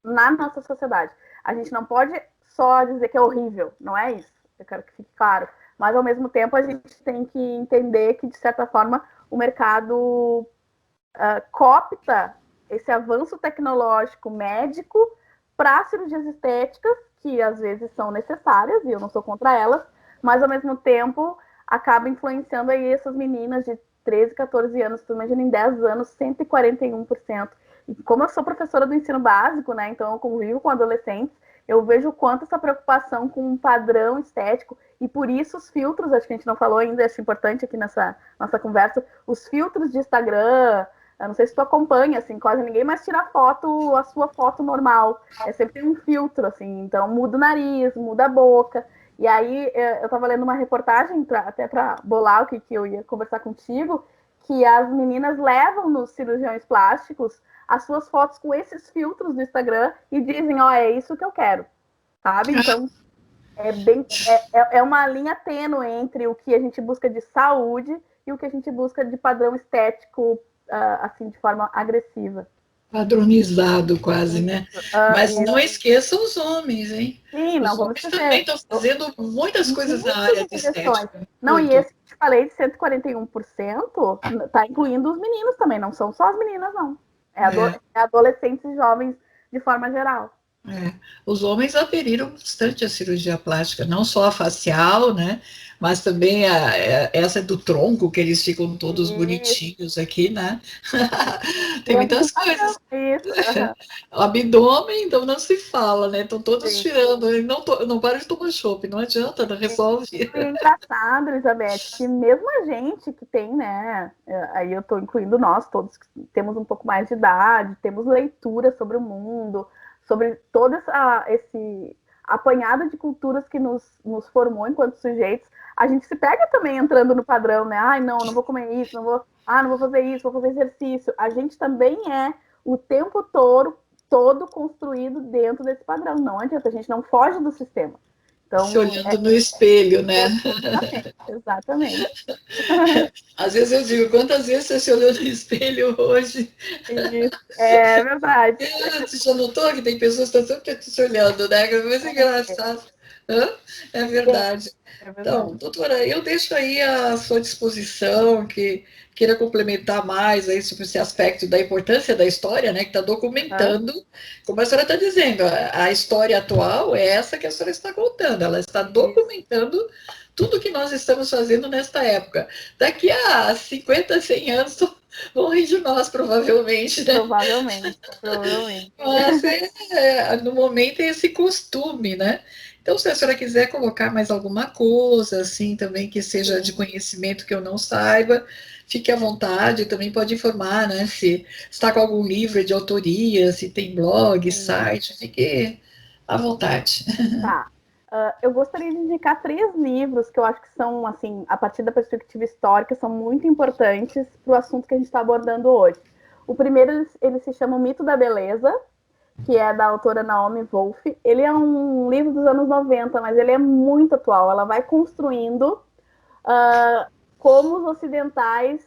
B: na nossa sociedade. A gente não pode só dizer que é horrível, não é isso. Eu quero que fique claro. Mas, ao mesmo tempo, a gente tem que entender que, de certa forma, o mercado coopta esse avanço tecnológico médico para cirurgias estéticas, que às vezes são necessárias, e eu não sou contra elas, mas, ao mesmo tempo, acaba influenciando aí essas meninas de 13, 14 anos, tu imagina, em 10 anos, 141%. E como eu sou professora do ensino básico, né, então eu convivo com adolescentes, eu vejo o quanto essa preocupação com um padrão estético, e por isso os filtros, acho que a gente não falou ainda, acho importante aqui nessa nossa conversa, os filtros de Instagram, eu não sei se tu acompanha, assim, quase ninguém mais tira foto, a sua foto normal, sempre tem um filtro, assim, então muda o nariz, muda a boca, e aí eu tava lendo uma reportagem, até para bolar o que eu ia conversar contigo, que as meninas levam nos cirurgiões plásticos as suas fotos com esses filtros do Instagram e dizem, é isso que eu quero, sabe? Então, é uma linha tênue entre o que a gente busca de saúde e o que a gente busca de padrão estético, assim, de forma agressiva.
A: Padronizado quase, né? Mas não esqueçam os homens, hein?
B: Sim, não,
A: os
B: vamos
A: homens
B: esquecer.
A: também estão fazendo muitas coisas na área de estética.
B: Não, e esse que eu falei de 141% está incluindo os meninos também, não são só as meninas, não. É adolescentes e jovens de forma geral.
A: Os homens aderiram bastante à cirurgia plástica, não só a facial, né? Mas também essa do tronco, que eles ficam todos bonitinhos aqui, né? Tem muitas coisas. O abdômen, então não se fala, né? Estão todos tirando, não para de tomar chopp, não adianta, não resolve.
B: E é engraçado, Elizabeth, que mesmo a gente que tem, né? Aí eu estou incluindo nós, todos que temos um pouco mais de idade, temos leitura sobre o mundo, sobre todo esse apanhado de culturas que nos formou enquanto sujeitos, a gente se pega também entrando no padrão, né? Ai, não vou comer isso, não vou fazer isso, vou fazer exercício. A gente também é o tempo todo construído dentro desse padrão. Não adianta, a gente não foge do sistema. Então,
A: se olhando no espelho, né?
B: Exatamente.
A: Às vezes eu digo, quantas vezes você se olhou no espelho hoje?
B: Isso, é verdade.
A: Você já notou que tem pessoas que estão sempre se olhando, né? Que é muito engraçado. É verdade. Então, doutora, eu deixo aí à sua disposição, que queira complementar mais aí sobre esse aspecto da importância da história, né, que está documentando, como a senhora está dizendo, a história atual é essa que a senhora está contando, ela está documentando tudo que nós estamos fazendo nesta época. Daqui a 50, 100 anos, Vão rir de nós, provavelmente, né?
B: Provavelmente, provavelmente.
A: Mas no momento é esse costume, né? Então, se a senhora quiser colocar mais alguma coisa, assim, também que seja de
B: Sim.
A: conhecimento que eu não saiba, fique à vontade, também pode informar, né? Se está com algum livro de autoria, se tem blog,
B: Sim.
A: site, fique à vontade.
B: Tá. Eu gostaria de indicar 3 livros que eu acho que são, assim, a partir da perspectiva histórica, são muito importantes para o assunto que a gente está abordando hoje. O primeiro, ele se chama O Mito da Beleza, que é da autora Naomi Wolf. Ele é um livro dos anos 90, mas ele é muito atual. Ela vai construindo como os ocidentais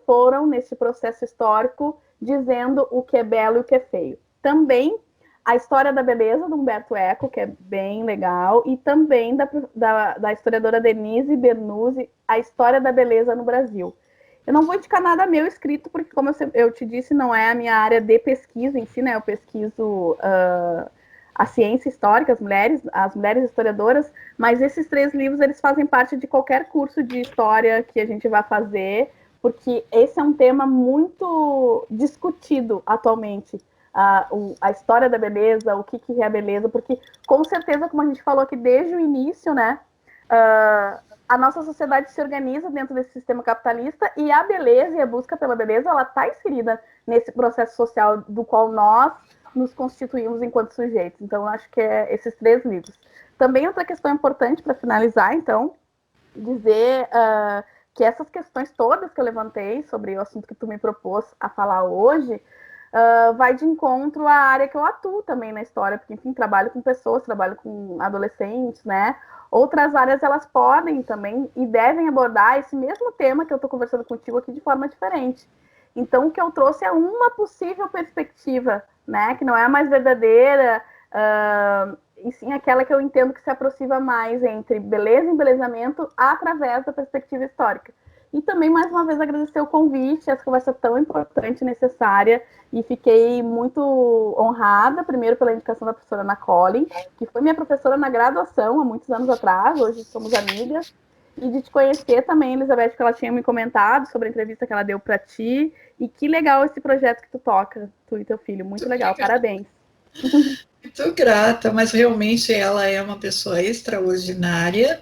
B: foram nesse processo histórico dizendo o que é belo e o que é feio. Também a História da Beleza, do Humberto Eco, que é bem legal, e também da historiadora Denise Bernuzzi, A História da Beleza no Brasil. Eu não vou indicar nada meu escrito, porque, como eu te disse, não é a minha área de pesquisa em si, né? Eu pesquiso a ciência histórica, as mulheres historiadoras, mas esses 3 livros, eles fazem parte de qualquer curso de história que a gente vai fazer, porque esse é um tema muito discutido atualmente. A história da beleza, o que é a beleza, porque com certeza, como a gente falou aqui desde o início, né, a nossa sociedade se organiza dentro desse sistema capitalista e a beleza e a busca pela beleza, ela está inserida nesse processo social do qual nós nos constituímos enquanto sujeitos. Então, acho que é esses 3 livros. Também outra questão importante para finalizar, então, dizer que essas questões todas que eu levantei sobre o assunto que tu me propôs a falar hoje, vai de encontro à área que eu atuo também na história, porque, enfim, trabalho com pessoas, trabalho com adolescentes, né? Outras áreas, elas podem também e devem abordar esse mesmo tema que eu estou conversando contigo aqui de forma diferente. Então, o que eu trouxe é uma possível perspectiva, né? Que não é a mais verdadeira, e sim aquela que eu entendo que se aproxima mais entre beleza e embelezamento através da perspectiva histórica. E também, mais uma vez, agradecer o convite, essa conversa tão importante e necessária, e fiquei muito honrada, primeiro pela indicação da professora Ana Collin, que foi minha professora na graduação, há muitos anos atrás, hoje somos amigas, e de te conhecer também, Elizabeth, que ela tinha me comentado sobre a entrevista que ela deu para ti, e que legal esse projeto que tu toca, tu e teu filho, muito legal, parabéns.
A: Muito grata, mas realmente ela é uma pessoa extraordinária,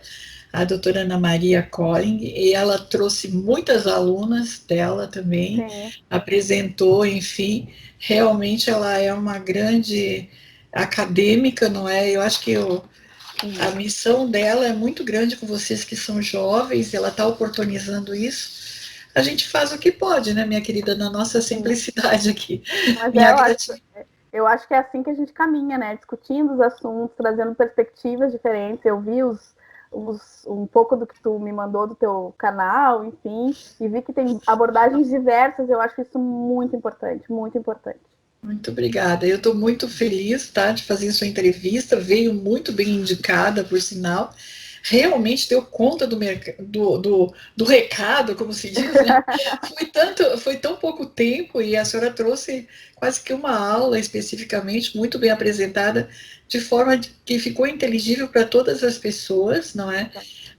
A: a doutora Ana Maria Colling, e ela trouxe muitas alunas dela também,
B: Sim.
A: apresentou, enfim, realmente ela é uma grande acadêmica, não é? Eu acho que a missão dela é muito grande com vocês que são jovens, ela está oportunizando isso. A gente faz o que pode, né, minha querida, na nossa simplicidade aqui.
B: Mas
A: Minha gratidão.
B: eu acho que é assim que a gente caminha, né? Discutindo os assuntos, trazendo perspectivas diferentes. Eu vi um pouco do que tu me mandou do teu canal, enfim, e vi que tem abordagens diversas. Eu acho isso muito importante, muito importante.
A: Muito obrigada. Eu estou muito feliz, tá, de fazer sua entrevista. Veio muito bem indicada, por sinal. Realmente deu conta do recado, como se diz, né? Foi tão pouco tempo e a senhora trouxe quase que uma aula especificamente, muito bem apresentada, de forma que ficou inteligível para todas as pessoas, não é?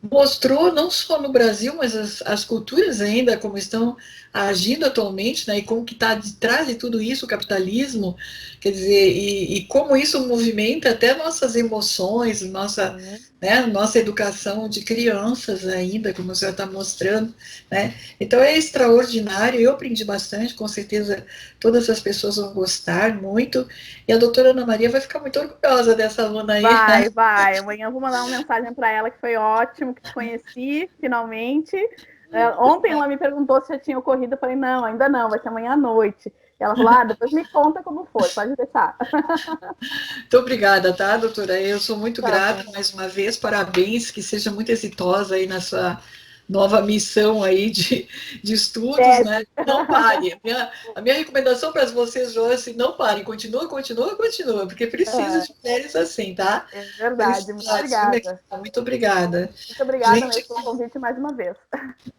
A: Mostrou não só no Brasil, mas as culturas ainda como estão agindo atualmente, né, e como que está de trás de tudo isso o capitalismo, quer dizer, e como isso movimenta até nossas emoções, nossa educação de crianças ainda, como a senhora está mostrando, né, então é extraordinário, eu aprendi bastante, com certeza todas as pessoas vão gostar muito, e a doutora Ana Maria vai ficar muito orgulhosa dessa aluna aí.
B: Vai, vai. Amanhã eu vou mandar uma mensagem para ela que foi ótimo, que te conheci finalmente. Ontem ela me perguntou se já tinha ocorrido. Eu falei, não, ainda não, vai ser amanhã à noite. E ela falou, depois me conta como foi, pode deixar.
A: Muito obrigada, tá, doutora? Eu sou muito
B: Tá
A: grata
B: bom.
A: mais uma vez, parabéns, que seja muito exitosa aí na sua nova missão aí de estudos,
B: Tese.
A: né? Não pare. A minha recomendação para vocês hoje é assim, não parem, continua, continua, continua, porque precisa de mulheres assim, tá?
B: É verdade, muito
A: Felicidades, viu, minha
B: obrigada.
A: querida? Muito obrigada.
B: Muito obrigada
A: Gente,
B: mesmo pelo convite mais uma vez.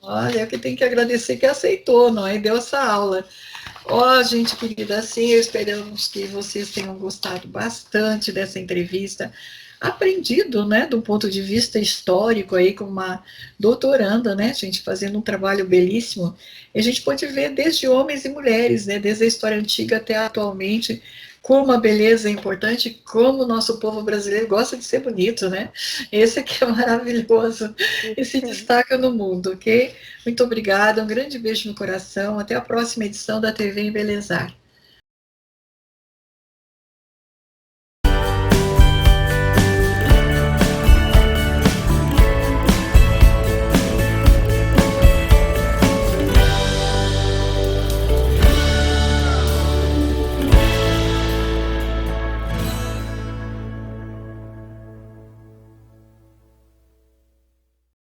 A: olha, eu que tenho que agradecer que aceitou, não é? E deu essa aula. Ó, gente querida, assim, eu esperamos que vocês tenham gostado bastante dessa entrevista, aprendido, né, do ponto de vista histórico aí com uma doutoranda, né, gente, fazendo um trabalho belíssimo. E a gente pode ver desde homens e mulheres, né, desde a história antiga até atualmente, como a beleza é importante, como o nosso povo brasileiro gosta de ser bonito, né? Esse aqui é maravilhoso e se
B: Sim.
A: destaca no mundo, ok? Muito obrigada, um grande beijo no coração. Até a próxima edição da TV Embelezar.